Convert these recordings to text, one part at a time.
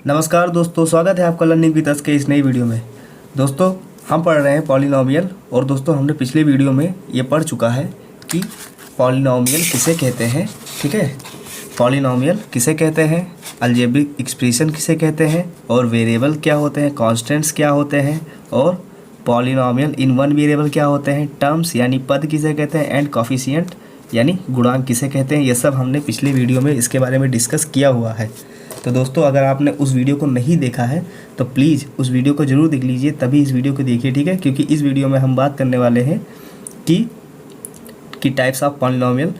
नमस्कार दोस्तों, स्वागत है आपका लर्निंग विद अस के इस नई वीडियो में। दोस्तों हम पढ़ रहे हैं पॉलिनोमियल और दोस्तों हमने पिछले वीडियो में ये पढ़ चुका है कि पॉलिनोमियल किसे कहते हैं। ठीक है, पॉलिनोमियल किसे कहते हैं, अलजेब्रिक एक्सप्रेशन किसे कहते हैं और वेरिएबल क्या होते हैं, कांस्टेंट्स क्या होते हैं और पॉलिनोमियल इन वन वेरिएबल क्या होते हैं, टर्म्स यानी पद किसे कहते हैं एंड कोफिशिएंट यानी गुणांक किसे कहते हैं। ये सब हमने पिछले वीडियो में इसके बारे में डिस्कस किया हुआ है। तो दोस्तों अगर आपने उस वीडियो को नहीं देखा है तो प्लीज़ उस वीडियो को ज़रूर देख लीजिए, तभी इस वीडियो को देखिए। ठीक है, क्योंकि इस वीडियो में हम बात करने वाले हैं कि टाइप्स ऑफ पॉलिनोमियल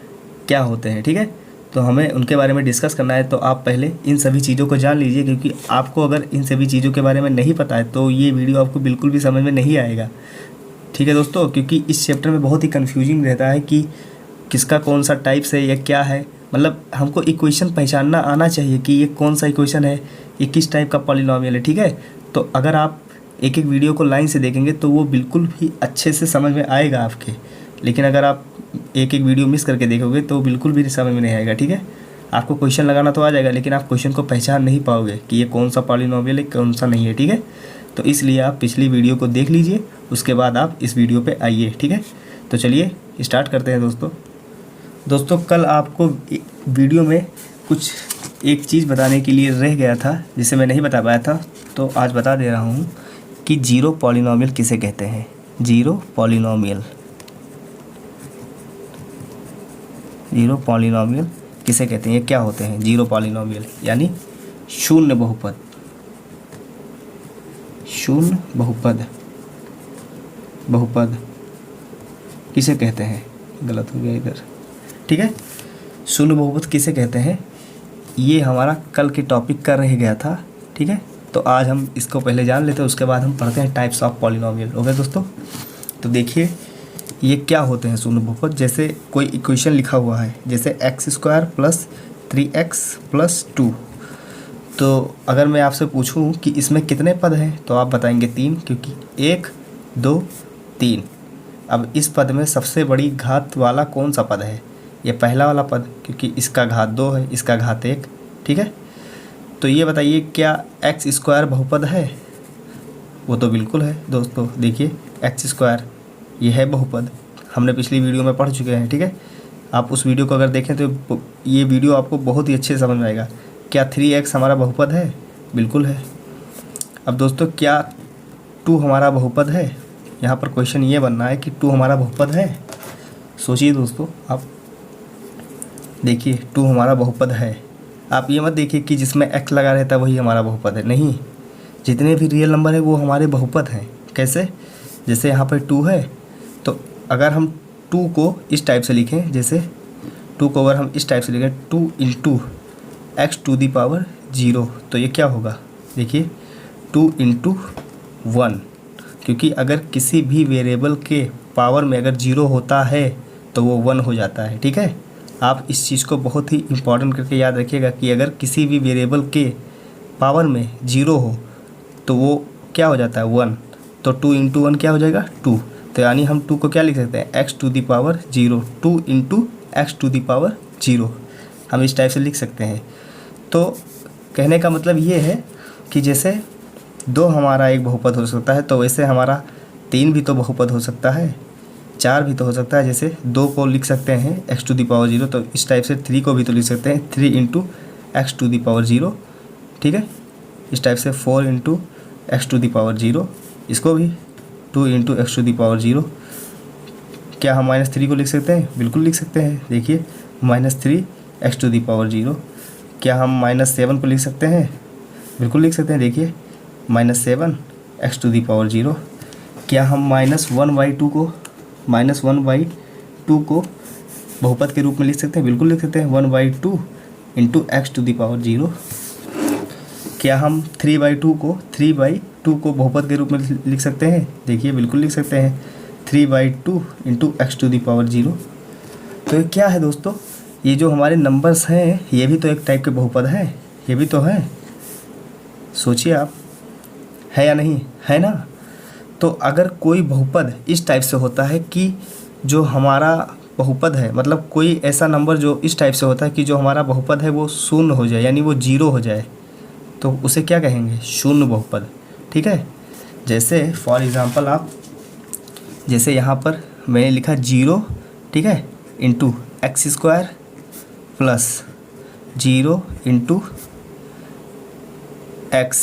क्या होते हैं। ठीक है, तो हमें उनके बारे में डिस्कस करना है। तो आप पहले इन सभी चीज़ों को जान लीजिए, क्योंकि आपको अगर इन सभी चीज़ों के बारे में नहीं पता है तो ये वीडियो आपको बिल्कुल भी समझ में नहीं आएगा। ठीक है दोस्तों, क्योंकि इस चैप्टर में बहुत ही कन्फ्यूजिंग रहता है कि किसका कौन सा टाइप्स है या क्या है। मतलब हमको इक्वेशन पहचानना आना चाहिए कि ये कौन सा इक्वेशन है, ये किस टाइप का पॉलिनोमियल है। ठीक है, तो अगर आप एक एक वीडियो को लाइन से देखेंगे तो वो बिल्कुल भी अच्छे से समझ में आएगा आपके, लेकिन अगर आप एक एक वीडियो मिस करके देखोगे तो बिल्कुल भी समझ में नहीं आएगा। ठीक है, आपको क्वेश्चन लगाना तो आ जाएगा, लेकिन आप क्वेश्चन को पहचान नहीं पाओगे कि ये कौन सा पॉलिनोमियल है कौन सा नहीं है। ठीक है, तो इसलिए आप पिछली वीडियो को देख लीजिए, उसके बाद आप इस वीडियो पर आइए। ठीक है, तो चलिए स्टार्ट करते हैं। दोस्तों कल आपको वीडियो में कुछ एक चीज़ बताने के लिए रह गया था जिसे मैं नहीं बता पाया था, तो आज बता दे रहा हूँ कि जीरो पॉलिनोमियल किसे कहते हैं। जीरो पॉलिनोमियल किसे कहते हैं, ये क्या होते हैं। जीरो पॉलिनोमियल यानी शून्य बहुपद। शून्य बहुपद किसे कहते हैं, गलत हो गया इधर। ठीक है, शून्य बहुपद किसे कहते हैं, ये हमारा कल के टॉपिक का रह गया था। ठीक है, तो आज हम इसको पहले जान लेते हैं, उसके बाद हम पढ़ते हैं टाइप्स ऑफ पॉलिनोमियल। ओके दोस्तों, तो देखिए ये क्या होते हैं शून्य बहुपद। जैसे कोई इक्वेशन लिखा हुआ है, जैसे x² + 3x + 2। तो अगर मैं आपसे पूछूं कि इसमें कितने पद हैं तो आप बताएंगे 3, क्योंकि 1 2 3। अब इस पद में सबसे बड़ी घात वाला कौन सा पद है, ये पहला वाला पद, क्योंकि इसका घात 2 है, इसका घात 1। ठीक है, तो ये बताइए क्या x² बहुपद है। वो तो बिल्कुल है दोस्तों। देखिए x² ये है बहुपद, हमने पिछली वीडियो में पढ़ चुके हैं। ठीक है, आप उस वीडियो को अगर देखें तो ये वीडियो आपको बहुत ही अच्छे से समझ में आएगा। क्या 3x हमारा बहुपद है, बिल्कुल है। अब दोस्तों क्या 2 हमारा बहुपद है, यहाँ पर क्वेश्चन ये बनना है कि 2 हमारा बहुपद है। सोचिए दोस्तों, आप देखिए 2 हमारा बहुपद है। आप ये मत देखिए कि जिसमें x लगा रहता है वही हमारा बहुपद है, नहीं, जितने भी रियल नंबर है वो हमारे बहुपद हैं। कैसे, जैसे यहाँ पर 2 है, तो अगर हम 2 को इस टाइप से लिखें, जैसे 2 को अगर हम इस टाइप से लिखें 2 × x⁻0, तो ये क्या होगा, देखिए 2 × 1, क्योंकि अगर किसी भी वेरिएबल के पावर में अगर 0 होता है तो वो 1 हो जाता है। ठीक है, आप इस चीज़ को बहुत ही इम्पॉर्टेंट करके याद रखिएगा कि अगर किसी भी वेरिएबल के पावर में 0 हो तो वो क्या हो जाता है, 1। तो 2 × 1 क्या हो जाएगा, 2। तो यानी हम 2 को क्या लिख सकते हैं, x⁻0, 2 × x⁻0, हम इस टाइप से लिख सकते हैं। तो कहने का मतलब ये है कि जैसे 2 हमारा एक बहुपद हो सकता है, तो वैसे हमारा 3 भी तो बहुपद हो सकता है, 4 भी तो हो सकता है। जैसे 2 को लिख सकते हैं x⁻0, तो इस टाइप से 3 को भी तो लिख सकते हैं 3 × x⁻0। ठीक है, इस टाइप से 4 × x⁻0, इसको भी 2 × x⁻0। क्या हम -3 को लिख सकते हैं, बिल्कुल लिख सकते हैं। देखिए -3 x⁻0। क्या हम -7 को लिख सकते हैं, बिल्कुल लिख सकते हैं। देखिए -7 x⁻0। क्या हम -1/2 को बहुपद के रूप में लिख सकते हैं, बिल्कुल लिख सकते हैं, 1/2 × x⁻0। क्या हम 3/2 को बहुपद के रूप में लिख सकते हैं, देखिए बिल्कुल लिख सकते हैं, 3/2 × x⁻0। तो ये क्या है दोस्तों, ये जो हमारे नंबर्स हैं ये भी तो एक टाइप के बहुपद हैं, ये भी तो हैं। सोचिए आप, है या नहीं, है ना। तो अगर कोई बहुपद इस टाइप से होता है कि जो हमारा बहुपद है, मतलब कोई ऐसा नंबर जो इस टाइप से होता है कि जो हमारा बहुपद है वो शून्य हो जाए, यानी वो 0 हो जाए, तो उसे क्या कहेंगे, शून्य बहुपद। ठीक है, जैसे फॉर एग्ज़ाम्पल आप, जैसे यहाँ पर मैंने लिखा 0, ठीक है, into x square plus 0 into x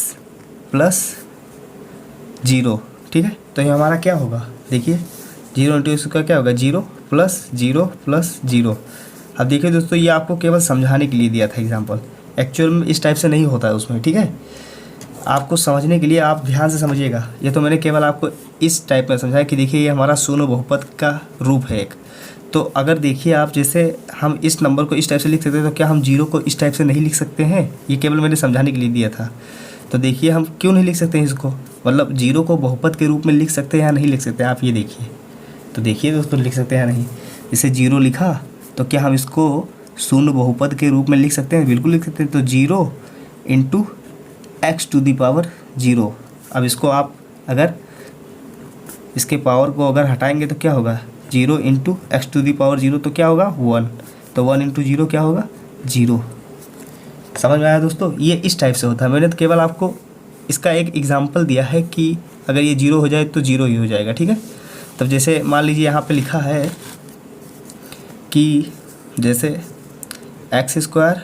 plus 0। ठीक है, तो ये हमारा क्या होगा, देखिए 0 इंटू एक्स का क्या होगा, 0 प्लस 0 प्लस 0। अब देखिए दोस्तों, ये आपको केवल समझाने के लिए दिया था एग्जाम्पल, एक्चुअल में इस टाइप से नहीं होता है उसमें। ठीक है, आपको समझने के लिए आप ध्यान से समझिएगा। ये तो मैंने केवल आपको इस टाइप में समझाया कि देखिए ये हमारा शून्य बहुपद का रूप है एक। तो अगर देखिए आप, जैसे हम इस नंबर को इस टाइप से लिख सकते हैं, तो क्या हम 0 को इस टाइप से नहीं लिख सकते हैं? ये केवल मैंने समझाने के लिए दिया था। तो देखिए हम क्यों नहीं लिख सकते हैं इसको, मतलब 0 को बहुपद के रूप में लिख सकते हैं या नहीं लिख सकते हैं, आप ये देखिए। तो देखिए दोस्तों, लिख सकते हैं या नहीं। जैसे 0 लिखा तो क्या हम इसको शून्य बहुपद के रूप में लिख सकते हैं? बिल्कुल लिख सकते हैं। तो 0 into x to the power 0। अब इसको आप अगर इसके पावर को अगर हटाएंगे तो क्या होगा, 0 into x to the power 0, तो क्या होगा 1। तो 1 इंटू 0 क्या होगा, 0। समझ में आया दोस्तों? ये इस टाइप से होता है। मैंने तो केवल आपको इसका एक एग्जांपल दिया है कि अगर ये 0 हो जाए तो 0 ही हो जाएगा। ठीक है, तब जैसे मान लीजिए यहाँ पे लिखा है कि जैसे एक्स स्क्वायर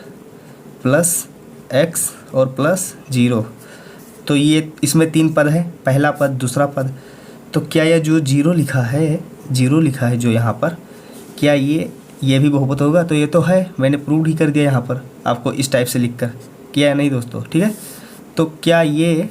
प्लस एक्स और प्लस 0, तो ये इसमें 3 पद है, पहला पद दूसरा पद। तो क्या यह जो 0 लिखा है, 0 लिखा है जो यहाँ पर, क्या ये भी बहुपद होगा? तो ये तो है, मैंने प्रूव ही कर दिया यहाँ पर आपको इस टाइप से लिख कर, किया है नहीं दोस्तों? ठीक है, तो क्या ये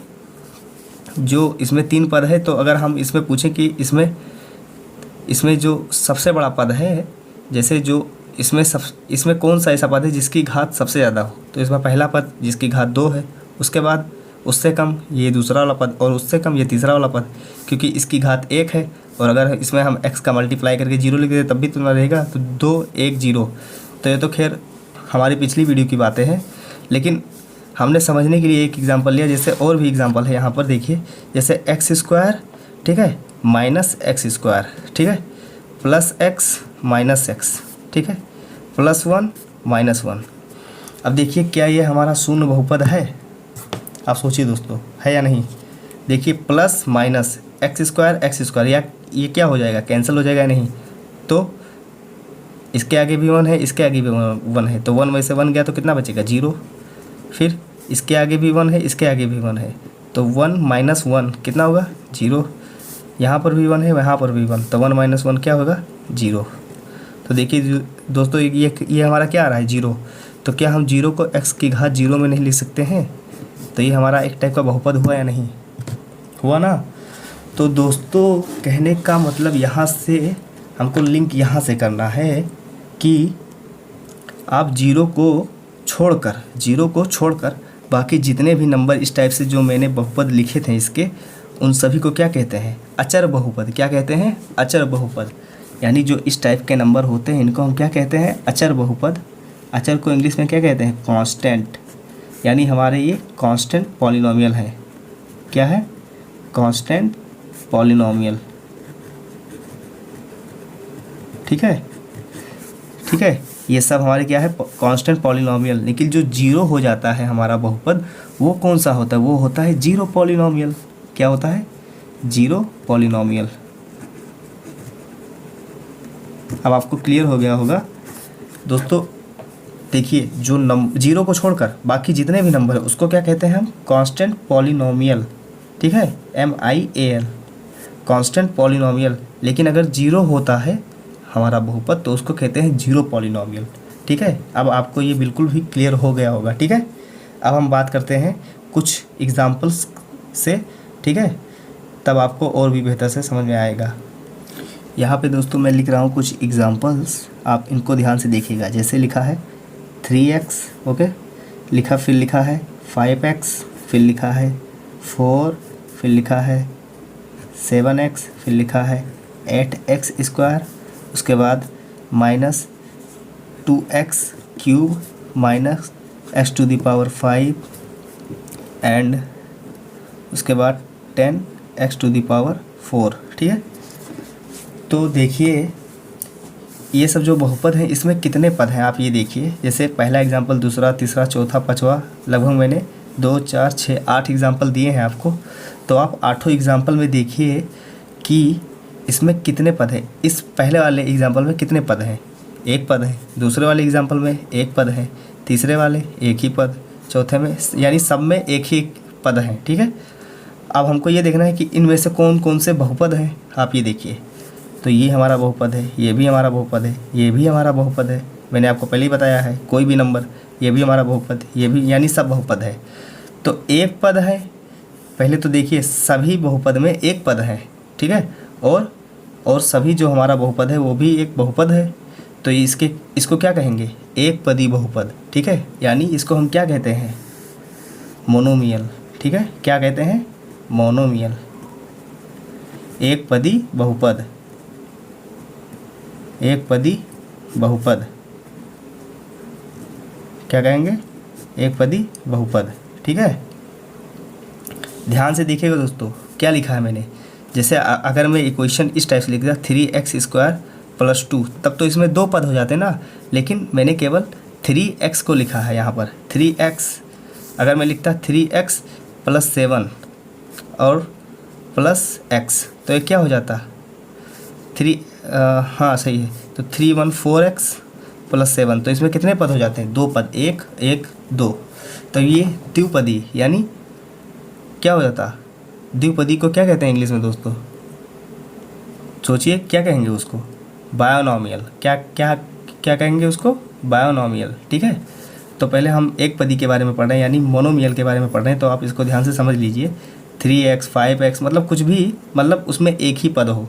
जो इसमें 3 पद है, तो अगर हम इसमें पूछें कि इसमें जो सबसे बड़ा पद है, जैसे जो इसमें कौन सा ऐसा पद है जिसकी घात सबसे ज़्यादा हो, तो इसमें पहला पद जिसकी घात 2 है, उसके बाद उससे कम ये दूसरा वाला पद, और उससे कम ये तीसरा वाला पद, क्योंकि इसकी घात 1 है। और अगर इसमें हम x का मल्टीप्लाई करके 0 लिख दें तब भी तुम्हारा रहेगा, तो 2 1 0। तो ये तो खैर हमारी पिछली वीडियो की बातें हैं, लेकिन हमने समझने के लिए एक एग्जांपल लिया। जैसे और भी एग्जांपल है यहाँ पर देखिए, जैसे एक्स स्क्वायर, ठीक है, माइनस एक्स स्क्वायर, ठीक है, प्लस एक्स माइनस एक्स, ठीक है, प्लस 1 माइनस 1। अब देखिए क्या ये हमारा शून्य बहुपद है? आप सोचिए दोस्तों, है या नहीं? देखिए प्लस माइनस एक्स स्क्वायर, या ये क्या हो जाएगा, कैंसिल हो जाएगा या नहीं? तो इसके आगे भी 1 है, इसके आगे भी 1 है, तो 1 में से 1 गया तो कितना बचेगा, 0। फिर इसके आगे भी 1 है, इसके आगे भी 1 है, तो 1 माइनस 1 कितना होगा, 0। यहाँ पर भी 1 है, यहाँ पर भी 1, तो 1 माइनस 1 क्या होगा, 0। तो देखिए दोस्तों, ये हमारा क्या आ रहा है, 0। तो क्या हम 0 को x की घात 0 में नहीं लिख सकते हैं? तो ये हमारा एक टाइप का बहुपद हुआ या नहीं हुआ ना? तो दोस्तों कहने का मतलब यहाँ से हमको लिंक यहाँ से करना है कि आप 0 को छोड़कर बाकी जितने भी नंबर इस टाइप से जो मैंने बहुपद लिखे थे इसके, उन सभी को क्या कहते हैं, अचर बहुपद। क्या कहते हैं, अचर बहुपद। यानी जो इस टाइप के नंबर होते हैं इनको हम क्या कहते हैं, अचर बहुपद। अचर को इंग्लिश में क्या कहते हैं, कांस्टेंट। यानी हमारे ये कांस्टेंट पॉलिनोमियल है। क्या है, कांस्टेंट पॉलिनोमियल। ठीक है, ठीक है, ये सब हमारे क्या है, कांस्टेंट पॉलिनोमियल। लेकिन जो 0 हो जाता है हमारा बहुपद, वो कौन सा होता है, वो होता है 0 पॉलिनोमियल। क्या होता है, 0 पॉलिनोमियल। अब आपको क्लियर हो गया होगा दोस्तों। देखिए जो 0 को छोड़कर बाकी जितने भी नंबर है उसको क्या कहते हैं हम, कांस्टेंट पॉलिनोमियल। ठीक है, MIAL, कांस्टेंट पॉलिनोमियल। लेकिन अगर 0 होता है हमारा बहुपद तो उसको कहते हैं 0 पॉलिनोमियल। ठीक है, अब आपको ये बिल्कुल भी क्लियर हो गया होगा। ठीक है, अब हम बात करते हैं कुछ एग्जाम्पल्स से। ठीक है, तब आपको और भी बेहतर से समझ में आएगा। यहाँ पे दोस्तों मैं लिख रहा हूँ कुछ एग्जाम्पल्स, आप इनको ध्यान से देखिएगा। जैसे लिखा है 3x, ओके, फिर लिखा है 5x, फिर लिखा है 4, फिर लिखा है 7x, फिर लिखा है 8x स्क्वायर, उसके बाद minus 2x cube minus x to the power 5 and उसके बाद 10x टू द पावर 4। ठीक है, तो देखिए ये सब जो बहुपद हैं इसमें कितने पद हैं आप ये देखिए। जैसे पहला एग्जाम्पल, दूसरा, तीसरा, चौथा, पांचवा, लगभग मैंने 2 4 6 8 एग्जाम्पल दिए हैं आपको। तो आप 8 एग्जाम्पल में देखिए कि इसमें कितने पद हैं। इस पहले वाले एग्जाम्पल में कितने पद हैं? एक पद है। दूसरे वाले एग्जाम्पल में एक पद है। तीसरे वाले एक ही पद। चौथे में, यानी सब में एक ही पद हैं। ठीक है, अब हमको ये देखना है कि इनमें से कौन कौन से बहुपद हैं। आप ये देखिए, तो ये हमारा बहुपद है, ये भी हमारा बहुपद है, ये भी हमारा बहुपद है। मैंने आपको पहले ही बताया है, कोई भी नंबर, ये भी हमारा बहुपद, ये भी, यानी सब बहुपद है। तो एक पद है, पहले तो देखिए सभी बहुपद में एक पद है। ठीक है, और सभी जो हमारा बहुपद है वो भी एक बहुपद है। तो इसको क्या कहेंगे? एक पदी बहुपद। ठीक है, यानी इसको हम क्या कहते हैं? मोनोमियल। ठीक है, क्या कहते हैं? मोनोमियल, एक पदी बहुपद, एक पदी बहुपद, क्या कहेंगे? एक पदी बहुपद। ठीक है, ध्यान से देखिएगा दोस्तों, क्या लिखा है मैंने। जैसे अगर मैं इक्वेशन इस टाइप से लिख दिया 3x² + 2, तब तो इसमें 2 पद हो जाते ना, लेकिन मैंने केवल 3x को लिखा है यहाँ पर। 3x, अगर मैं लिखता 3x + 7 और प्लस x, तो ये क्या हो जाता? हाँ सही है, तो 3 1 4x + 7, तो इसमें कितने पद हो जाते हैं? 2 पद, 1 1 2। तो ये द्विपदी, यानी क्या हो जाता? द्विपदी को क्या कहते हैं इंग्लिश में दोस्तों? सोचिए, क्या कहेंगे उसको? बायोनॉमियल। क्या कहेंगे उसको? बायोनॉमियल। ठीक है, तो पहले हम एक पदी के बारे में पढ़ रहे हैं, यानी मोनोमियल के बारे में पढ़ रहे हैं, तो आप इसको ध्यान से समझ लीजिए। 3x 5x मतलब कुछ भी, मतलब उसमें एक ही पद हो।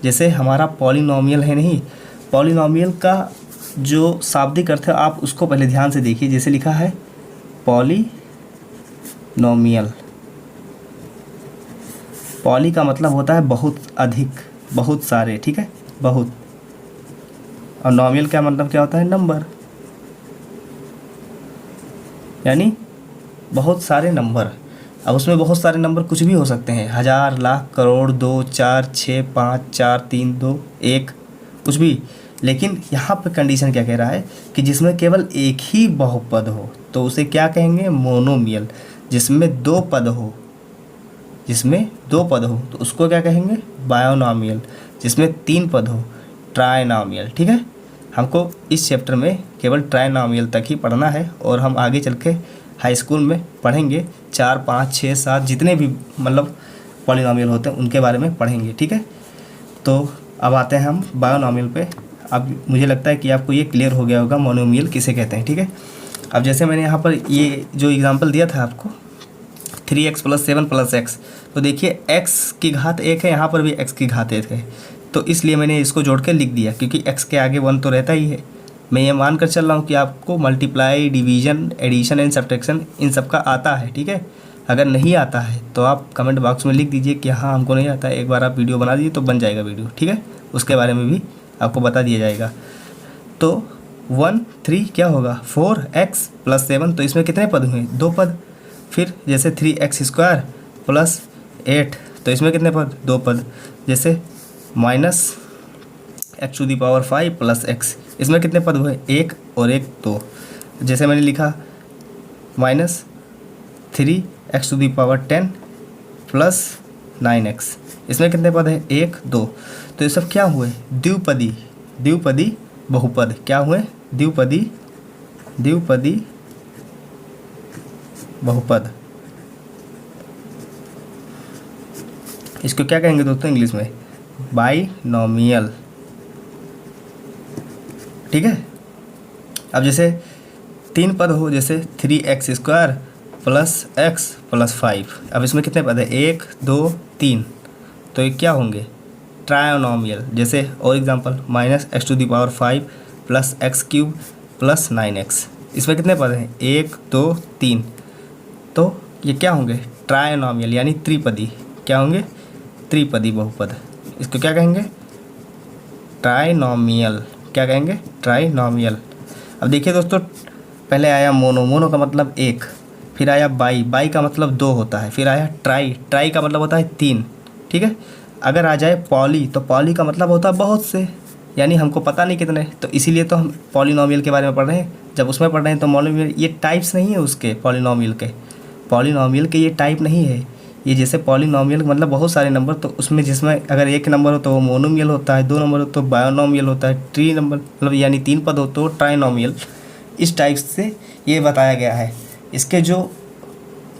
जैसे हमारा पॉलिनॉमियल है, नहीं, पॉलिनॉमियल का जो शाब्दिक अर्थ है आप उसको पहले ध्यान से देखिए। जैसे लिखा है पॉलिनॉमियल, पॉली का मतलब होता है बहुत, अधिक, बहुत सारे। ठीक है, बहुत, और नॉमियल का मतलब क्या होता है? नंबर, यानी बहुत सारे नंबर। अब उसमें बहुत सारे नंबर कुछ भी हो सकते हैं, 1000 लाख करोड़, 2 4 6 5 4 3 2 1, कुछ भी। लेकिन यहाँ पे कंडीशन क्या कह रहा है कि जिसमें केवल एक ही बहुपद हो, तो उसे क्या कहेंगे? मोनोमियल। जिसमें 2 पद हो, जिसमें 2 पद हो तो उसको क्या कहेंगे? बायोनॉमियल। जिसमें 3 पद हो, ट्राइनॉमियल। ठीक है, हमको इस चैप्टर में केवल ट्राइनॉमियल तक ही पढ़ना है, और हम आगे चल के हाई स्कूल में पढ़ेंगे 4 5 6 7 जितने भी मतलब पॉलिनॉमियल होते हैं उनके बारे में पढ़ेंगे। ठीक है, तो अब आते हैं हम बायोनॉमियल पे। अब मुझे लगता है कि आपको ये क्लियर हो गया होगा मोनोमियल किसे कहते हैं। ठीक है, अब जैसे मैंने यहाँ पर ये जो एग्जांपल दिया था आपको 3x + 7 + x, तो देखिए x की घात 1 है, यहाँ पर भी x की घात 1 है, तो इसलिए मैंने इसको जोड़ के लिख दिया, क्योंकि x के आगे 1 तो रहता ही है। मैं ये मान कर चल रहा हूँ कि आपको multiply, division, addition and subtraction इन सब का आता है। ठीक है, अगर नहीं आता है तो आप कमेंट बॉक्स में लिख दीजिए कि हाँ हमको नहीं आता है, एक बार आप वीडियो बना दीजिए तो बन जाएगा वीडियो। ठीक है, उसके बारे में भी आपको बता दिया जाएगा। तो 1 3 क्या होगा? 4x + 7, तो इसमें कितने पद हुए? 2 पद। फिर जैसे 3x² + 8, तो इसमें कितने पद? 2 पद। जैसे -x⁵ + x, इसमें कितने पद हुए? 1 और 1 2। जैसे मैंने लिखा -3x⁻10 + 9x, इसमें कितने पद है? 1 2। तो ये सब क्या हुए? द्विपदी, द्विपदी बहुपद। क्या हुए? द्विपदी, द्विपदी बहुपद। इसको क्या कहेंगे दोस्तों इंग्लिश में? बाइनॉमियल। ठीक है, अब जैसे 3 पद हो, जैसे 3x² + x + 5, अब इसमें कितने पद है? 1 2 3, तो ये क्या होंगे? ट्राइनॉमियल। जैसे और एग्जांपल -x⁵ + x³ + 9x, इसमें कितने पद हैं? 1 2 3, तो ये क्या होंगे? ट्राइनॉमियल, यानी त्रिपदी। क्या होंगे? त्रिपदी बहुपद। इसको क्या कहेंगे? ट्राइनॉमियल। क्या कहेंगे? ट्राइनॉमियल। अब देखिए दोस्तों, पहले आया मोनो, मोनो का मतलब 1, फिर आया बाई, बाई का मतलब 2 होता है, फिर आया ट्राई, ट्राई का मतलब होता है 3। ठीक है, अगर आ जाए पॉली, तो पॉली का मतलब होता है बहुत से, यानी हमको पता नहीं कितने, तो इसीलिए तो हम पॉलिनॉमियल के बारे में पढ़ रहे हैं। जब उसमें पढ़ रहे हैं तो मोनोमियल, ये टाइप्स नहीं है उसके पॉलिनॉमियल के, पॉलिनॉमियल के ये टाइप नहीं है। ये जैसे पॉलिनॉमियल मतलब बहुत सारे नंबर, तो उसमें जिसमें अगर एक नंबर हो तो वो मोनोमियल होता है, 2 नंबर हो तो बायोनॉमियल होता है, 3 नंबर मतलब यानी 3 पद हो तो ट्राइनॉमियल। इस टाइप से ये बताया गया है। इसके जो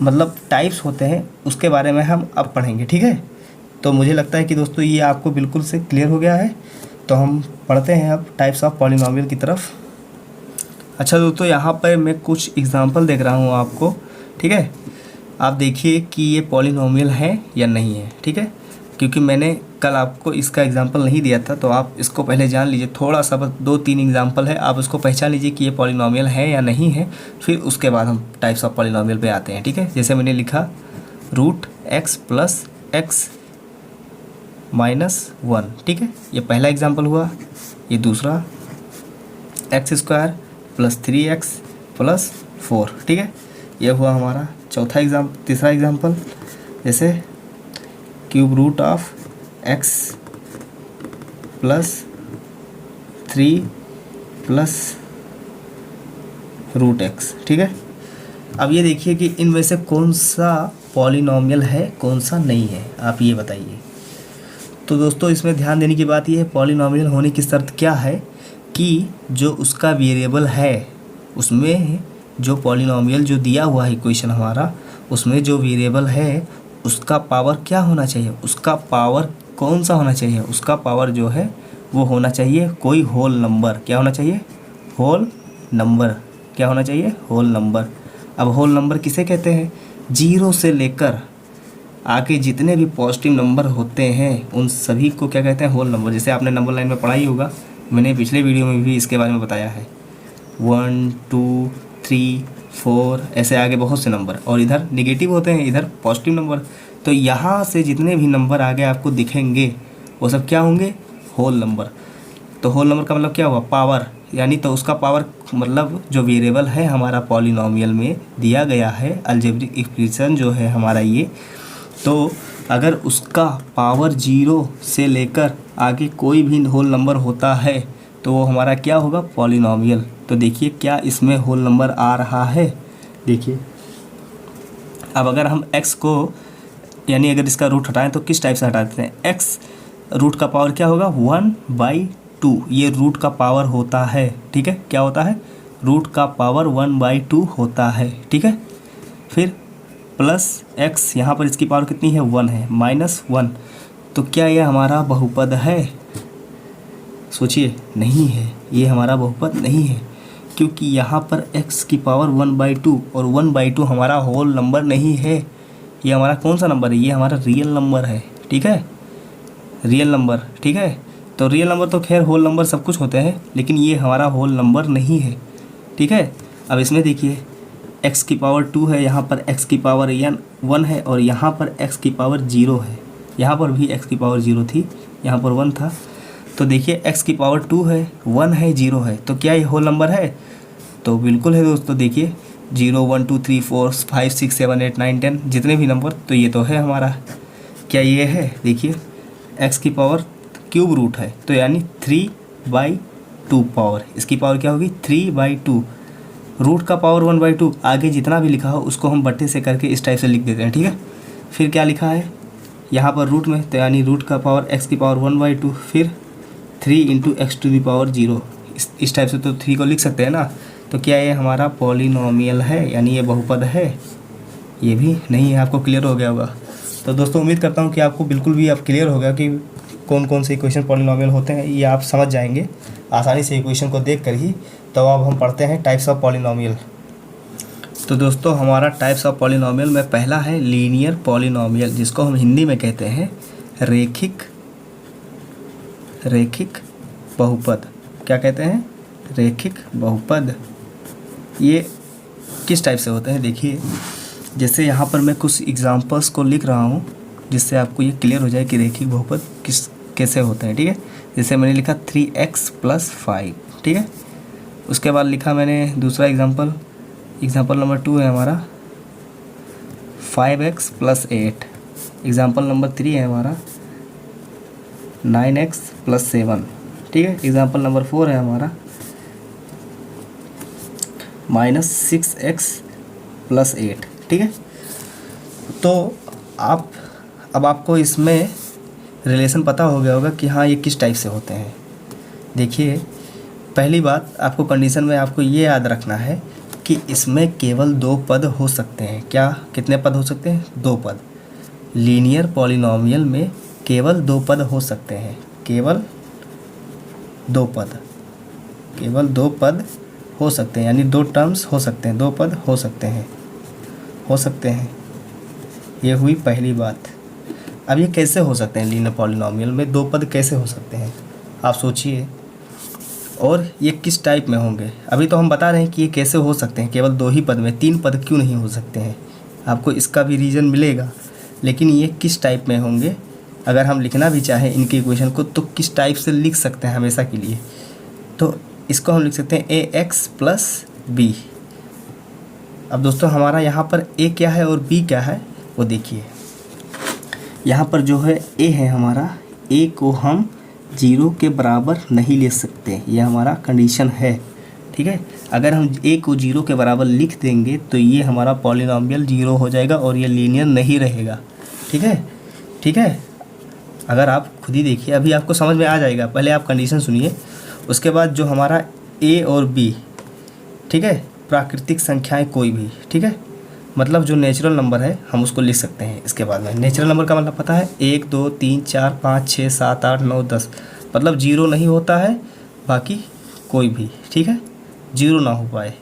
मतलब टाइप्स होते हैं उसके बारे में हम अब पढ़ेंगे, ठीक है। तो मुझे लगता है कि दोस्तों ये आपको बिल्कुल से क्लियर हो गया है। तो हम पढ़ते हैं अब टाइप्स ऑफ पॉलिनॉमियल की तरफ। अच्छा दोस्तों, यहाँ पर मैं कुछ एग्जांपल देख रहा हूँ आपको, ठीक है। आप देखिए कि ये पॉलिनॉमियल है या नहीं है, ठीक है। क्योंकि मैंने कल आपको इसका एग्जांपल नहीं दिया था, तो आप इसको पहले जान लीजिए। थोड़ा सा बस 2-3 एग्जांपल है, आप उसको पहचान लीजिए कि ये पॉलिनॉमियल है या नहीं है। फिर उसके बाद हम टाइप्स ऑफ पॉलिनॉमियल पे आते हैं, ठीक है। जैसे मैंने लिखा √x + x - 1, ठीक है। ये पहला एग्जाम्पल हुआ। ये दूसरा x² + 3x + 4, ठीक है। यह हुआ हमारा तीसरा एग्जाम्पल। जैसे √x + 3 + √x, ठीक है। अब ये देखिए कि इनमें से कौन सा पॉलिनॉमियल है, कौन सा नहीं है, आप ये बताइए। तो दोस्तों इसमें ध्यान देने की बात यह है, पॉलिनॉमियल होने की शर्त क्या है कि जो उसका वेरिएबल है, उसमें जो पॉलिनॉमियल जो दिया हुआ है इक्वेशन हमारा, उसमें जो वेरिएबल है उसका पावर क्या होना चाहिए, उसका पावर कौन सा होना चाहिए, उसका पावर जो है वो होना चाहिए कोई होल नंबर। क्या होना चाहिए? Whole number. क्या होना चाहिए? Whole number. अब होल नंबर किसे कहते हैं? 0 से लेकर आगे जितने भी पॉजिटिव नंबर होते हैं उन सभी को क्या कहते हैं? Whole number. जैसे आपने नंबर लाइन में पढ़ा ही होगा, मैंने पिछले वीडियो में भी इसके बारे में बताया है। 1 2 3 4 ऐसे आगे बहुत से नंबर, और इधर नेगेटिव होते हैं, इधर पॉजिटिव नंबर। तो यहाँ से जितने भी नंबर आगे आपको दिखेंगे वो सब क्या होंगे? Whole number. तो होल नंबर का मतलब क्या हुआ? पावर। यानी तो उसका पावर मतलब जो वेरिएबल है हमारा पॉलिनॉमियल में दिया गया है, अलजेब्रिक एक्सप्रेशन जो है हमारा ये, तो अगर उसका पावर 0 से लेकर आगे कोई भी होल नंबर होता है तो वो हमारा क्या होगा? पॉलिनॉमियल। तो देखिए क्या इसमें होल नंबर आ रहा है? देखिए अब अगर हम x को यानी अगर इसका रूट हटाएं तो किस टाइप से हटाते हैं? x रूट का पावर क्या होगा? 1/2। ये रूट का पावर होता है, ठीक है। क्या होता है? रूट का पावर 1/2 होता है, ठीक है। फिर प्लस x, यहाँ पर इसकी पावर कितनी है? 1 है, -1। तो क्या ये हमारा बहुपद है? सोचिए, नहीं है, ये हमारा बहुपद नहीं है, क्योंकि यहाँ पर x की पावर 1/2 और 1/2 हमारा होल नंबर नहीं है। ये हमारा कौन सा नंबर है? ये हमारा रियल नंबर है, ठीक है। रियल नंबर, ठीक है। तो रियल नंबर तो खैर होल नंबर सब कुछ होते हैं, लेकिन ये हमारा होल नंबर नहीं है, ठीक है। अब इसमें देखिए x की पावर 2 है, यहाँ पर x की पावर 1 है, और यहाँ पर x की पावर 0 है। यहाँ पर भी x की पावर 0 थी, यहाँ पर 1 था। तो देखिए x की पावर 2 है, 1 है, 0 है, तो क्या ये होल नंबर है? तो बिल्कुल है दोस्तों। देखिए 0 1 2 3 4 5 6 7 8 9 10 जितने भी नंबर, तो ये तो है हमारा। क्या ये है? देखिए x की पावर क्यूब रूट है, तो यानी 3/2 पावर। इसकी पावर क्या होगी? 3/2। रूट का पावर 1/2, आगे जितना भी लिखा हो उसको हम बट्टे से करके इस टाइप से लिख देते हैं, ठीक है। फिर क्या लिखा है यहाँ पर रूट में? तो यानी रूट का पावर x की पावर 1/2, फिर 3 × x⁻0। इस टाइप से तो 3 को लिख सकते हैं ना। तो क्या ये हमारा पॉलिनॉमियल है, यानी ये बहुपद है? ये भी नहीं है। आपको क्लियर हो गया होगा। तो दोस्तों उम्मीद करता हूँ कि आपको बिल्कुल भी अब क्लियर हो गया कि कौन कौन से इक्वेशन पॉलिनॉमियल होते हैं, ये आप समझ जाएंगे आसानी से इक्वेशन को देख कर ही। तो अब हम पढ़ते हैं टाइप्स ऑफ पॉलिनॉमियल। तो दोस्तों हमारा टाइप्स ऑफ पॉलिनॉमियल में पहला है लीनियर पॉलिनॉमियल, जिसको हम हिंदी में कहते हैं रैखिक बहुपद। क्या कहते हैं? रैखिक बहुपद। ये किस टाइप से होते हैं? देखिए जैसे यहाँ पर मैं कुछ एग्जांपल्स को लिख रहा हूँ जिससे आपको ये क्लियर हो जाए कि रैखिक बहुपद कैसे होते हैं, ठीक है। जैसे मैंने लिखा 3x + 5, ठीक है। उसके बाद लिखा मैंने दूसरा एग्जांपल नंबर 2 है हमारा 5x + 8। एग्जांपल नंबर 3 है हमारा 9x + 7, ठीक है। एग्जांपल नंबर 4 है हमारा -6x + 8, ठीक है। तो अब आपको इसमें रिलेशन पता हो गया होगा कि हाँ ये किस टाइप से होते हैं। देखिए, पहली बात आपको कंडीशन में आपको ये याद रखना है कि इसमें केवल 2 पद हो सकते हैं। क्या, कितने पद हो सकते हैं? 2 पद। लीनियर पॉलिनॉमियल में केवल 2 पद हो सकते हैं, केवल 2 पद, केवल 2 पद हो सकते हैं, यानी 2 टर्म्स हो सकते हैं, 2 पद हो सकते हैं, हो सकते हैं। ये हुई पहली बात। अब ये कैसे हो सकते हैं? लीनियर पॉलिनॉमियल में 2 पद कैसे हो सकते हैं, आप सोचिए। और ये किस टाइप में होंगे? अभी तो हम बता रहे हैं कि ये कैसे हो सकते हैं केवल 2 ही पद में, 3 पद क्यों नहीं हो सकते हैं, आपको इसका भी रीज़न मिलेगा। लेकिन ये किस टाइप में होंगे, अगर हम लिखना भी चाहें इनके इक्वेशन को तो किस टाइप से लिख सकते हैं हमेशा के लिए? तो इसको हम लिख सकते हैं ax प्लस बी। अब दोस्तों हमारा यहाँ पर a क्या है और b क्या है वो देखिए। यहाँ पर जो है a है हमारा, a को हम 0 के बराबर नहीं ले सकते, ये हमारा कंडीशन है, ठीक है। अगर हम a को 0 के बराबर लिख देंगे तो ये हमारा पॉलिनॉमियल 0 हो जाएगा और ये लीनियर नहीं रहेगा, ठीक है, ठीक है। अगर आप खुद ही देखिए, अभी आपको समझ में आ जाएगा, पहले आप कंडीशन सुनिए, उसके बाद जो हमारा a और b, ठीक है, प्राकृतिक संख्याएं कोई भी, ठीक है, मतलब जो नेचुरल नंबर है हम उसको लिख सकते हैं। इसके बाद में नेचुरल नंबर का मतलब पता है, 1 2 3 4 5 6 7 8 9 10, मतलब 0 नहीं होता है, बाकी कोई भी, ठीक है, 0 ना हो पाए,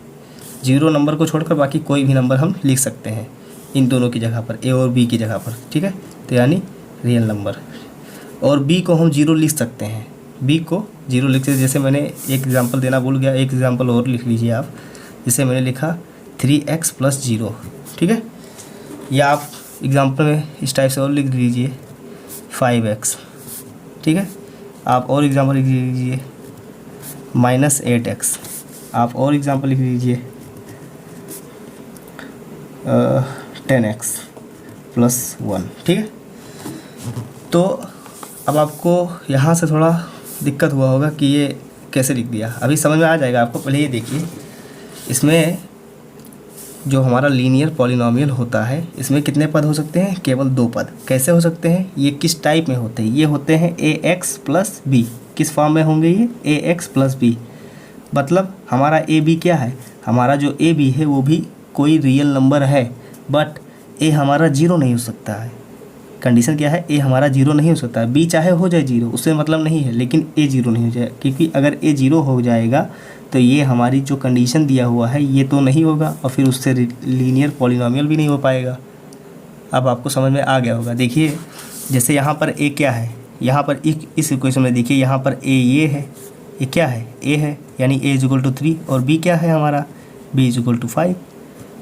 0 नंबर को छोड़कर बाकी कोई भी नंबर हम लिख सकते हैं इन दोनों की जगह पर, a और b की जगह पर, ठीक है। तो यानी रियल नंबर, और b को हम 0 लिख सकते हैं, b को 0 लिख सकते, जैसे मैंने एक एग्जांपल देना भूल गया, एक एग्जांपल और लिख लीजिए आप, जिसे मैंने लिखा 3x प्लस 0, ठीक है, या आप एग्जांपल में इस टाइप से और लिख लीजिए 5x, ठीक है। आप और एग्जांपल लिख लीजिए -8x, आप और एग्जांपल लिख लीजिए 10x प्लस 1, ठीक है। तो अब आपको यहाँ से थोड़ा दिक्कत हुआ होगा कि ये कैसे लिख दिया, अभी समझ में आ जाएगा आपको। पहले ये देखिए, इसमें जो हमारा लीनियर पॉलिनॉमियल होता है इसमें कितने पद हो सकते हैं? केवल 2 पद। कैसे हो सकते हैं? ये किस टाइप में होते हैं? ये होते हैं ax प्लस बी। किस फॉर्म में होंगे ये? ax plus B. मतलब हमारा ए बी क्या है? हमारा जो ए बी है वो भी कोई रियल नंबर है, बट ए हमारा 0 नहीं हो सकता है। कंडीशन क्या है? ए हमारा 0 नहीं हो सकता है, बी चाहे हो जाए 0, उससे मतलब नहीं है, लेकिन ए 0 नहीं हो जाए, क्योंकि अगर ए 0 हो जाएगा तो ये हमारी जो कंडीशन दिया हुआ है ये तो नहीं होगा, और फिर उससे लीनियर पॉलिनॉमियल भी नहीं हो पाएगा। अब आपको समझ में आ गया होगा। देखिए, जैसे यहाँ पर ए क्या है, यहाँ पर इस इक्वेशन में देखिए, यहाँ पर ए ये है, ये क्या है? ए है, यानी a = 3, और b क्या है हमारा? b = 5।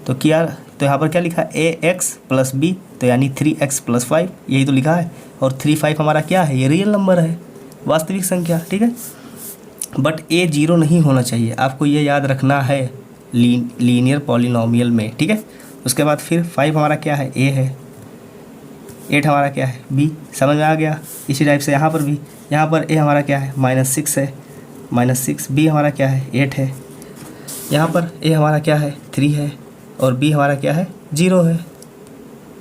तो क्या, तो यहाँ पर क्या लिखा है? ax प्लस b, तो यानी 3x प्लस 5, यही तो लिखा है। और 3 5 हमारा क्या है? ये रियल नंबर है, वास्तविक संख्या, ठीक है। बट a 0 नहीं होना चाहिए, आपको ये याद रखना है लीनियर पॉलिनॉमियल में, ठीक है। उसके बाद फिर 5 हमारा क्या है? a है, 8 हमारा क्या है? b। समझ में आ गया? इसी टाइप से यहाँ पर भी, यहाँ पर a हमारा क्या है? -6 है, -6। b हमारा क्या है? 8 है। यहाँ पर a हमारा क्या है? 3 है, और b हमारा क्या है? 0 है।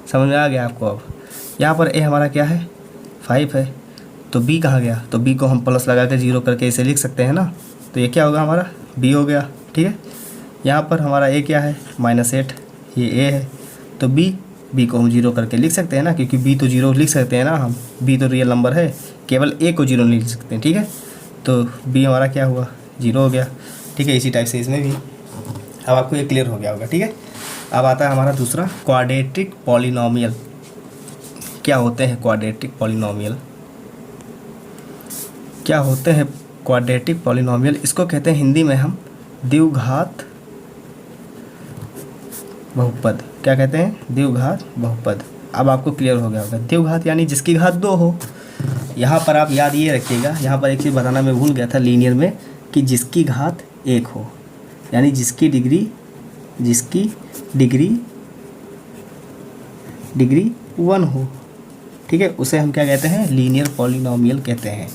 समझ में आ गया आपको? अब यहाँ पर a हमारा क्या है? 5 है, तो b कहाँ गया? तो b को हम प्लस लगा के 0 करके इसे लिख सकते हैं ना, तो ये क्या होगा हमारा? b हो गया, ठीक है। यहाँ पर हमारा a क्या है? -8, ये a है, तो b को हम 0 करके लिख सकते हैं ना, क्योंकि b तो 0 लिख सकते हैं ना हम, b तो रियल नंबर है, केवल a को 0 नहीं लिख सकते हैं, ठीक है। तो b हमारा क्या हुआ? 0 हो गया, ठीक है। इसी टाइप से इसमें भी। अब आपको ये क्लियर हो गया होगा, ठीक है। अब आता है हमारा दूसरा, क्वाड्रेटिक पॉलिनॉमियल। क्या होते हैं क्वाड्रेटिक पॉलिनॉमियल? क्या होते हैं क्वाड्रेटिक पॉलिनॉमियल? इसको कहते हैं हिंदी में हम द्विघात बहुपद। क्या कहते हैं? द्विघात बहुपद। अब आपको क्लियर हो गया होगा। द्विघात यानी जिसकी घात 2 हो। यहाँ पर आप याद ये रखिएगा, यहाँ पर एक चीज़ बताना मैं भूल गया था लीनियर में, कि जिसकी घात 1 हो, यानी जिसकी डिग्री 1 हो, ठीक है, उसे हम क्या कहते हैं? लीनियर पॉलिनॉमियल कहते हैं।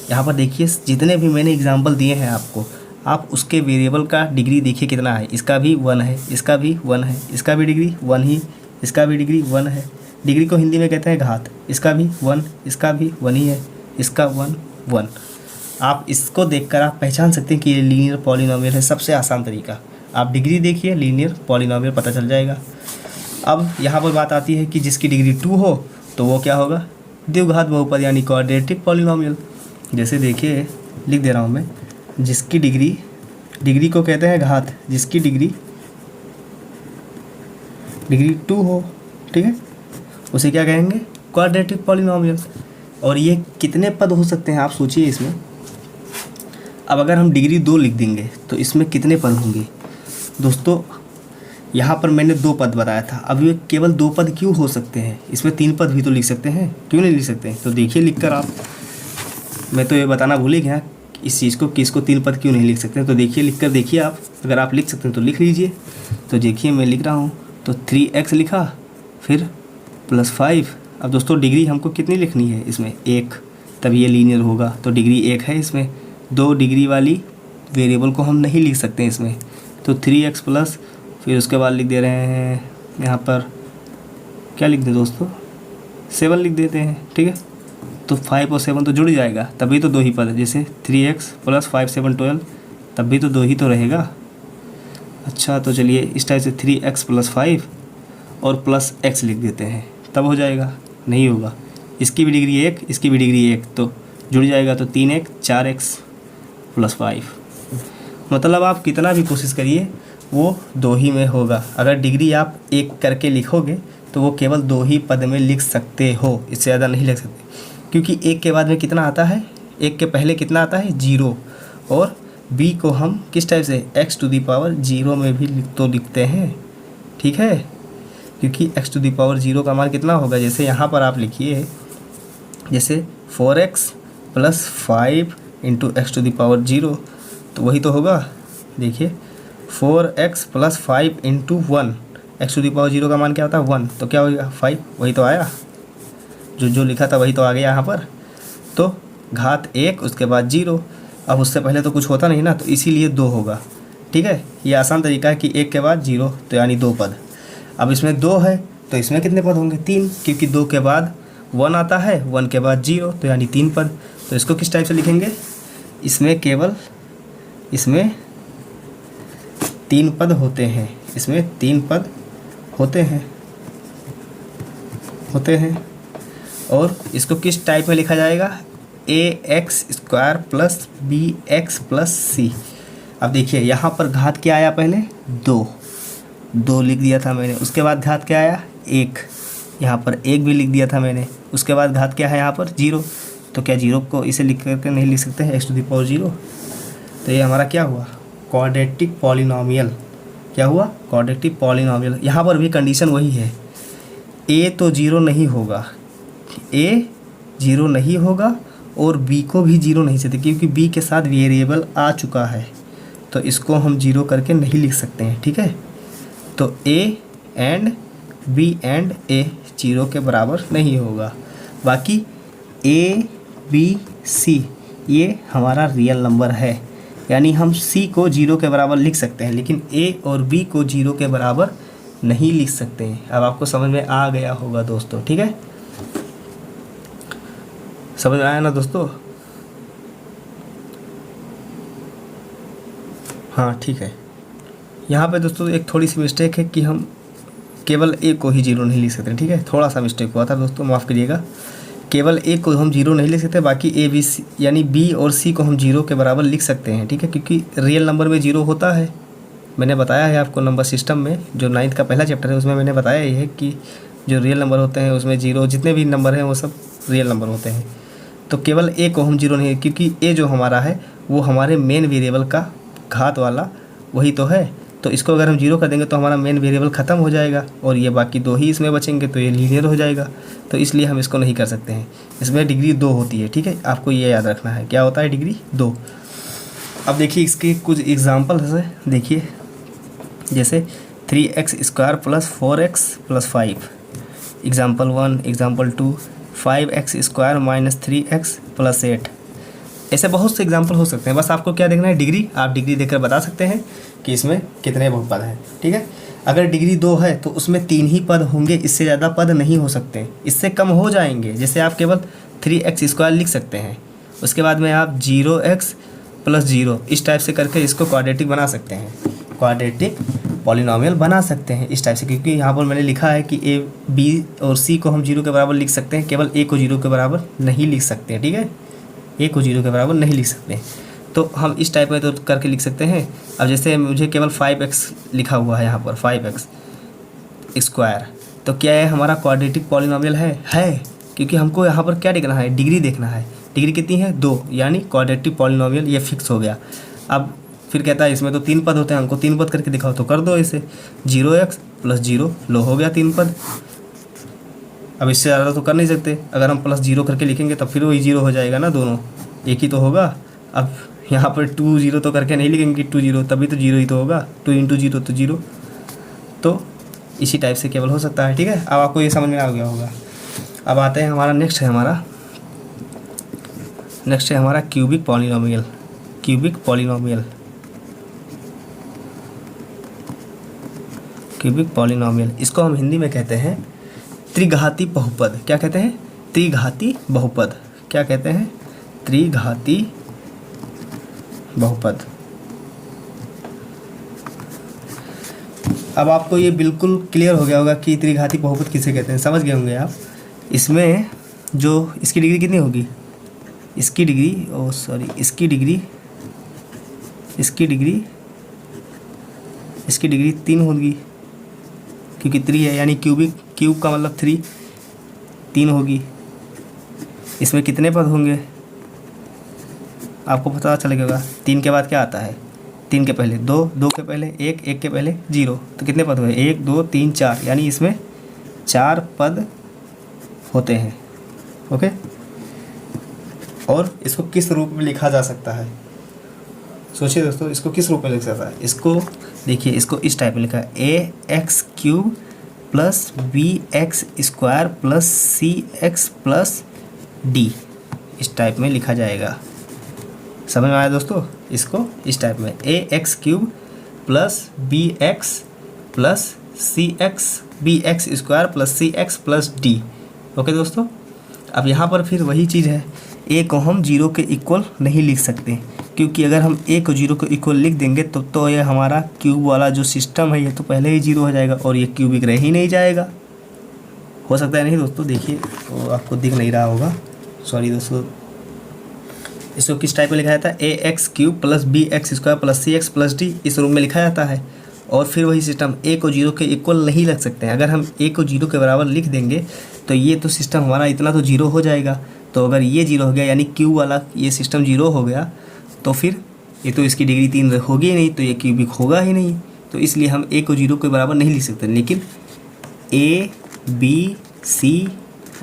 यहाँ पर देखिए, जितने भी मैंने एग्जांपल दिए हैं आपको, आप उसके वेरिएबल का डिग्री देखिए कितना है। इसका भी 1 है, इसका भी 1 है, इसका भी डिग्री 1 ही, इसका भी डिग्री 1 है। डिग्री को हिंदी में कहते हैं घात। इसका भी 1, इसका भी 1 ही है, इसका 1 1। आप इसको देखकर आप पहचान सकते हैं कि ये लीनियर पॉलिनोमियल है। सबसे आसान तरीका, आप डिग्री देखिए, लीनियर पॉलिनोमियल पता चल जाएगा। अब यहाँ पर बात आती है कि जिसकी डिग्री 2 हो तो वो क्या होगा, द्विघात बहुपद यानी क्वाड्रेटिक पॉलिनोमियल। जैसे देखिए लिख दे रहा हूँ मैं, जिसकी डिग्री को कहते हैं घात, जिसकी डिग्री 2 हो, ठीक है, उसे क्या कहेंगे, क्वाड्रेटिक पॉलिनोमियल। और ये कितने पद हो सकते हैं आप सोचिए इसमें। अब अगर हम डिग्री 2 लिख देंगे तो इसमें कितने पद होंगे दोस्तों। यहाँ पर मैंने 2 पद बताया था, अब ये केवल 2 पद क्यों हो सकते हैं, इसमें 3 पद भी तो लिख सकते हैं, क्यों नहीं लिख सकते हैं। तो देखिए लिख कर आप, मैं तो ये बताना भूल ही गया इस चीज़ को कि इसको 3 पद क्यों नहीं लिख सकते। तो देखिए लिख कर देखिए आप, अगर आप लिख सकते हैं तो लिख लीजिए। तो देखिए मैं लिख रहा हूँ, तो 3x लिखा, फिर +5। अब दोस्तों डिग्री हमको कितनी लिखनी है इसमें, 1, तब ये लीनियर होगा। तो डिग्री 1 है इसमें, 2 डिग्री वाली वेरिएबल को हम नहीं लिख सकते इसमें। तो 3x प्लस, फिर उसके बाद लिख दे रहे हैं यहाँ पर, क्या लिख दें दोस्तों, 7 लिख देते हैं, ठीक है। तो 5 और 7 तो जुड़ जाएगा, तभी तो 2 ही पद है। जैसे 3x प्लस 5 7 12, तब भी तो 2 ही तो रहेगा। अच्छा तो चलिए इस टाइप से 3x प्लस 5 और प्लस x लिख देते हैं, तब हो जाएगा, नहीं होगा। इसकी भी डिग्री 1, इसकी भी डिग्री 1, तो जुड़ जाएगा। तो 3x 4x प्लस 5। मतलब आप कितना भी कोशिश करिए वो 2 ही में होगा। अगर डिग्री आप 1 करके लिखोगे तो वो केवल 2 ही पद में लिख सकते हो, इससे ज़्यादा नहीं लिख सकते। क्योंकि 1 के बाद में कितना आता है, 1 के पहले कितना आता है, 0। और b को हम किस टाइप से, x⁻0 में भी तो लिखते हैं, ठीक है। क्योंकि x⁻0 का मान कितना होगा, जैसे यहाँ पर आप लिखिए, जैसे 4x प्लस 5 इंटू x⁻0, तो वही तो होगा। देखिए 4x प्लस 5 इंटू 1, x⁻0 का मान क्या होता है, 1, तो क्या होगा 5, वही तो आया, जो लिखा था वही तो आ गया यहाँ पर। तो घात 1 उसके बाद 0, अब उससे पहले तो कुछ होता नहीं ना, तो इसीलिए 2 होगा, ठीक है। ये आसान तरीका है कि 1 के बाद 0, तो यानी 2 पद। अब इसमें 2 है तो इसमें कितने पद होंगे, 3, क्योंकि 2 के बाद 1 आता है, 1 के बाद 0, तो यानी 3 पद। तो इसको किस टाइप से लिखेंगे, इसमें 3 पद होते हैं, इसमें 3 पद होते हैं। और इसको किस टाइप में लिखा जाएगा, ax² plus bx plus c। अब देखिए यहाँ पर घात क्या आया, पहले 2 लिख दिया था मैंने, उसके बाद घात क्या आया, 1, यहाँ पर 1 भी लिख दिया था मैंने, उसके बाद घात क्या है यहाँ पर, 0। तो क्या 0 को इसे लिख करके नहीं लिख सकते हैं, x⁻0। तो ये हमारा क्या हुआ, क्वाड्रेटिक पॉलिनोमियल। क्या हुआ, क्वाड्रेटिक पॉलिनोमियल। यहाँ पर भी कंडीशन वही है, a तो 0 नहीं होगा, a 0 नहीं होगा और b को भी 0 नहीं सकते, क्योंकि b के साथ वेरिएबल आ चुका है, तो इसको हम 0 करके नहीं लिख सकते हैं, ठीक है। तो a and b and a 0 के बराबर नहीं होगा। बाकी a b c ये हमारा रियल नंबर है, यानी हम c को 0 के बराबर लिख सकते हैं, लेकिन a और b को 0 के बराबर नहीं लिख सकते हैं। अब आपको समझ में आ गया होगा दोस्तों, ठीक है, समझ में आया ना दोस्तों। हाँ ठीक है। यहाँ पे दोस्तों एक थोड़ी सी मिस्टेक है कि हम केवल a को ही 0 नहीं लिख सकते, ठीक है, थोड़ा सा मिस्टेक हुआ था दोस्तों, माफ़ करिएगा। केवल a को हम 0 नहीं लिख सकते, बाकी a b c यानी b और c को हम 0 के बराबर लिख सकते हैं, ठीक है, क्योंकि रियल नंबर में 0 होता है। मैंने बताया है आपको नंबर सिस्टम में, जो 9th का पहला चैप्टर है उसमें मैंने बताया ये है कि जो रियल नंबर होते हैं उसमें 0, जितने भी नंबर हैं वो सब रियल नंबर होते हैं। तो केवल a को हम 0 नहीं, क्योंकि a जो हमारा है वो हमारे मेन वेरिएबल का घात वाला वही तो है, तो इसको अगर हम 0 कर देंगे तो हमारा मेन वेरिएबल ख़त्म हो जाएगा और ये बाकी 2 ही इसमें बचेंगे, तो ये लीनियर हो जाएगा। तो इसलिए हम इसको नहीं कर सकते हैं, इसमें डिग्री 2 होती है, ठीक है, आपको ये याद रखना है, क्या होता है, डिग्री 2। अब देखिए इसके कुछ एग्जाम्पल है, देखिए जैसे 3x² plus 4x plus 5, example 1, example 2, 5x² minus 3x plus 8, ऐसे बहुत से एग्जाम्पल हो सकते हैं। बस आपको क्या देखना है, डिग्री। आप डिग्री देखकर बता सकते हैं कि इसमें कितने बहुपद हैं। ठीक है, अगर डिग्री 2 है तो उसमें 3 ही पद होंगे, इससे ज़्यादा पद नहीं हो सकते, इससे कम हो जाएंगे। जैसे आप केवल 3x² लिख सकते हैं, उसके बाद में आप 0x + 0 इस टाइप से करके इसको क्वाड्रेटिक बना सकते हैं, क्वाड्रेटिक पॉलिनॉमियल बना सकते हैं इस टाइप से। क्योंकि यहाँ पर मैंने लिखा है कि ए, बी और सी को हम 0 के बराबर लिख सकते हैं, केवल ए को 0 के बराबर नहीं लिख सकते हैं। ठीक है, ए को 0 के बराबर नहीं लिख सकते, तो हम इस टाइप में तो करके लिख सकते हैं। अब जैसे मुझे केवल 5x लिखा हुआ है यहाँ पर, 5x², तो क्या है हमारा क्वाड्रेटिक पॉलिनॉमियल है, क्योंकि हमको यहाँ पर क्या देखना है, डिग्री देखना है। डिग्री कितनी है, 2, यानी क्वाड्रेटिक पॉलिनॉमियल ये फिक्स हो गया। अब फिर कहता है इसमें तो 3 पद होते हैं, हमको 3 पद करके दिखाओ, तो कर दो इसे, 0x + 0 लो हो गया 3 पद। अब इससे ज़्यादा तो कर नहीं सकते, अगर हम +0 करके लिखेंगे तब फिर वही 0 हो जाएगा ना, दोनों एक ही तो होगा। अब यहाँ पर 2 0 तो करके नहीं लिखेंगे 2 0, तभी तो 0 ही तो होगा, 2 × 0 तो 0, तो इसी टाइप से केवल हो सकता है। ठीक है, अब आपको ये समझ में आ गया होगा। अब आते हैं हमारा नेक्स्ट है हमारा क्यूबिक पॉलिनॉमियल। क्यूबिक पॉलिनॉमियल, इसको हम हिंदी में कहते हैं त्रिघाती बहुपद। क्या कहते हैं, त्रिघाती बहुपद। क्या कहते हैं, त्रिघाती बहुपद। अब आपको ये बिल्कुल क्लियर हो गया होगा कि त्रिघाती बहुपद किसे कहते हैं, समझ गए होंगे आप। इसमें जो इसकी डिग्री कितनी होगी, इसकी डिग्री 3 होगी, क्योंकि 3 है, यानी क्यूब का मतलब 3 होगी। इसमें कितने पद होंगे आपको पता चलेगा। 3 के बाद क्या आता है, 3 के पहले 2, 2 के पहले 1, 1 के पहले 0, तो कितने पद हुए, 1 2 3 4, यानी इसमें 4 पद होते हैं। ओके, और इसको किस रूप में लिखा जा सकता है, सोचिए दोस्तों, इसको किस रूप में लिख सकता है। इसको देखिए, इसको इस टाइप में लिखा है, ax³ + bx² + cx + d, इस टाइप में लिखा जाएगा। समझ में आया दोस्तों, इसको इस टाइप में ax³ + bx + bx² + cx + d। Okay दोस्तों, अब यहाँ पर फिर वही चीज़ है, a को हम 0 के इक्वल नहीं लिख सकते, क्योंकि अगर हम a को 0 के इक्वल लिख देंगे तो ये हमारा क्यूब वाला जो सिस्टम है ये तो पहले ही 0 हो जाएगा और ये क्यूबिक रह ही नहीं जाएगा। हो सकता है नहीं दोस्तों, देखिए तो आपको दिख नहीं रहा होगा, सॉरी दोस्तों। इसको किस टाइप में लिखा जाता है, ax³ + bx² + cx + d, इस रूप में लिखा जाता है। और फिर वही सिस्टम, a को 0 के इक्वल नहीं लग सकते हैं। अगर हम a को 0 के बराबर लिख देंगे तो ये तो सिस्टम हमारा इतना तो 0 हो जाएगा। तो अगर ये 0 हो गया, यानी क्यूब वाला ये सिस्टम 0 हो गया, तो फिर ये तो इसकी डिग्री 3 होगी ही नहीं, तो ये क्यूबिक होगा ही नहीं। तो इसलिए हम a को 0 के बराबर नहीं लिख सकते, लेकिन a, b, c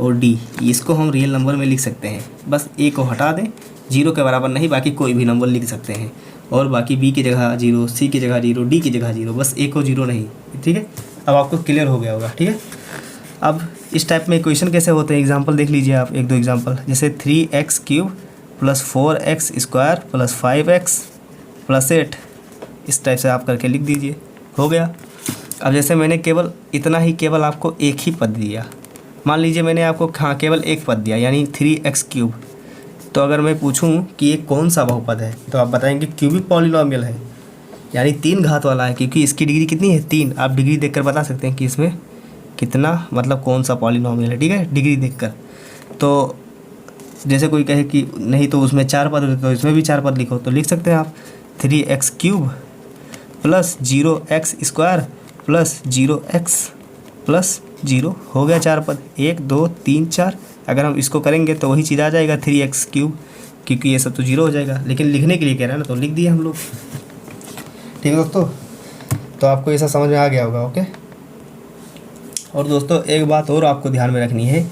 और d इसको हम रियल नंबर में लिख सकते हैं। बस a को हटा दें, 0 के बराबर नहीं, बाकी कोई भी नंबर लिख सकते हैं। और बाकी b की जगह 0, c की जगह 0, d की जगह 0, बस a को 0 नहीं। ठीक है, अब आपको क्लियर हो गया होगा। ठीक है, अब इस टाइप में इक्वेशन कैसे होते हैं, एग्जांपल देख लीजिए आप, 1-2 एग्जांपल। जैसे 3x³ + 4x² + 5x + 8, इस टाइप से आप करके लिख दीजिए, हो गया। अब जैसे मैंने केवल इतना ही, केवल आपको एक ही पद दिया, मान लीजिए मैंने आपको केवल एक पद दिया, यानी 3x³। तो अगर मैं पूछूं कि ये कौन सा बहुपद है, तो आप बताएंगे क्यूबिक पॉलिनॉमियल है, यानी 3 घात वाला है, क्योंकि इसकी डिग्री कितनी है, 3। आप डिग्री देखकर बता सकते हैं कि इसमें कितना, मतलब कौन सा पॉलिनॉमियल है। ठीक है, डिग्री देखकर। तो जैसे कोई कहे कि नहीं तो उसमें 4 पद होते, तो इसमें भी 4 पद लिखो, तो लिख सकते हैं आप 3x³ + 0x² + 0x + 0, हो गया 4 पद, 1 2 3 4। अगर हम इसको करेंगे तो वही चीज़ आ जाएगा 3x³, क्योंकि ये सब तो 0 हो जाएगा, लेकिन लिखने के लिए कह रहे हैं ना, तो लिख दिए हम लोग। ठीक है दोस्तों, तो आपको ये सब समझ में आ गया होगा। ओके, और दोस्तों एक बात और आपको ध्यान में रखनी है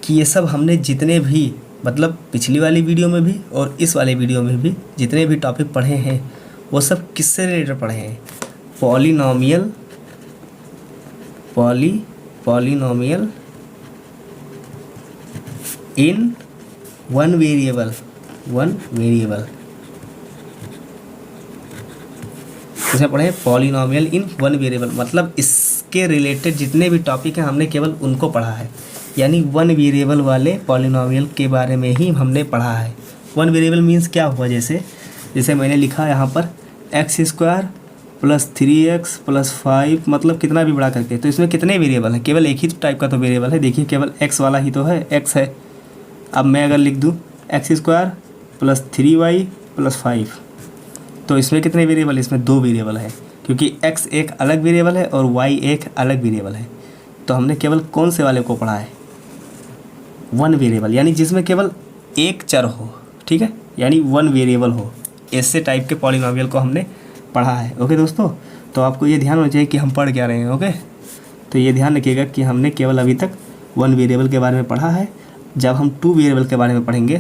कि ये सब हमने जितने भी, मतलब पिछली वाली वीडियो में भी और इस वाले वीडियो में भी जितने भी टॉपिक पढ़े हैं, वो सब किससे रिलेटेड पढ़े हैं, polynomial in one variable, one variable. इसमें पढ़े पॉलिनोमियल इन वन वेरिएबल, मतलब इसके रिलेटेड जितने भी टॉपिक हैं हमने केवल उनको पढ़ा है, यानी वन वेरिएबल वाले पॉलिनोमियल के बारे में ही हमने पढ़ा है। वन वेरिएबल मीन्स क्या हुआ, जैसे मैंने लिखा यहाँ पर x square plus 3x plus 5, मतलब कितना भी बड़ा करके, तो इसमें कितने वेरिएबल हैं, केवल एक ही टाइप का तो वेरिएबल है। देखिए केवल x वाला ही तो है, x है। अब मैं अगर लिख दूँ x square plus 3y plus 5, तो इसमें कितने वेरिएबल, इसमें 2 वेरिएबल है, क्योंकि x एक अलग वेरिएबल है और y एक अलग वेरिएबल है। तो हमने केवल कौन से वाले को पढ़ा है, वन वेरिएबल, यानी जिसमें केवल एक चर हो, ठीक है, यानी वन वेरिएबल हो, ऐसे टाइप के पॉलिनोमियल को हमने पढ़ा है। ओके दोस्तों, तो आपको ये ध्यान होना चाहिए कि हम पढ़ क्या रहे हैं। ओके, तो ये ध्यान रखिएगा कि हमने केवल अभी तक वन वेरिएबल के बारे में पढ़ा है। जब हम 2 वेरिएबल के बारे में पढ़ेंगे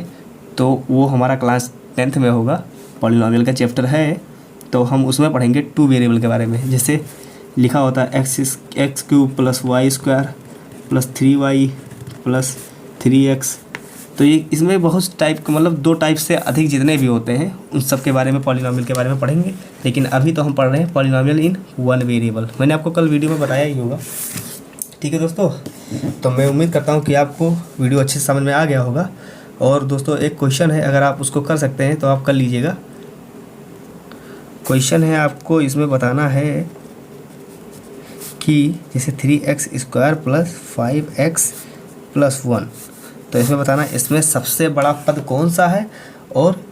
तो वो हमारा क्लास 10th में होगा, पॉलिनोमियल का चैप्टर है, तो हम उसमें पढ़ेंगे 2 वेरिएबल के बारे में। जैसे लिखा होता है x cube plus y square plus 3y plus 3x, तो ये इसमें बहुत टाइप के, मतलब 2 टाइप से अधिक जितने भी होते हैं उन सब के बारे में, पॉलिनोमियल के बारे में पढ़ेंगे। लेकिन अभी तो हम पढ़ रहे हैं पॉलिनोमियल इन वन वेरिएबल। मैंने आपको कल वीडियो में बताया ही होगा। ठीक है दोस्तों, तो मैं उम्मीद करता हूँ कि आपको वीडियो अच्छे से समझ में आ गया होगा। और दोस्तों एक क्वेश्चन है, अगर आप उसको कर सकते हैं तो आप कर लीजिएगा। क्वेश्चन है, आपको इसमें बताना है कि जैसे 3x square plus 5x plus 1, तो इसमें बताना है इसमें सबसे बड़ा पद कौन सा है और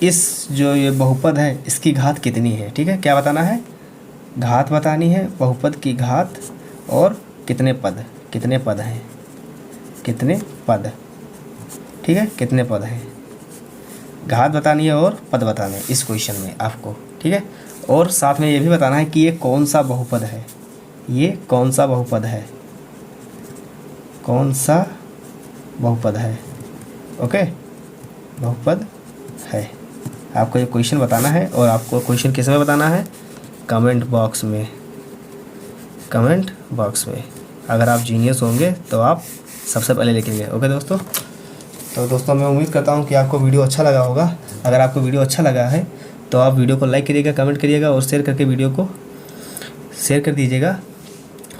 इस जो ये बहुपद है इसकी घात कितनी है। ठीक है, क्या बताना है, घात बतानी है, बहुपद की घात और कितने पद हैं, कितने पद, ठीक है, कितने पद हैं, घात बतानी है और पद बताने हैं इस क्वेश्चन में आपको। ठीक है, और साथ में ये भी बताना है कि ये कौन सा बहुपद है, ये कौन सा बहुपद है, कौन सा बहुपद है। ओके, बहुपद है, आपको ये क्वेश्चन बताना है। और आपको क्वेश्चन किस में बताना है, कमेंट बॉक्स में, कमेंट बॉक्स में। अगर आप जीनियस होंगे तो आप सबसे पहले लिखेंगे। ओके दोस्तों, तो दोस्तों मैं उम्मीद करता हूँ कि आपको वीडियो अच्छा लगा होगा। अगर आपको वीडियो अच्छा लगा है तो आप वीडियो को लाइक करिएगा, कमेंट करिएगा और शेयर करके वीडियो को शेयर कर दीजिएगा।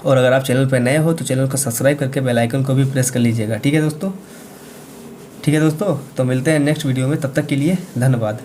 और अगर आप चैनल पर नए हो तो चैनल को सब्सक्राइब करके बेल आइकन को भी प्रेस कर लीजिएगा। ठीक है दोस्तों, ठीक है दोस्तों, तो मिलते हैं नेक्स्ट वीडियो में, तब तक के लिए धन्यवाद।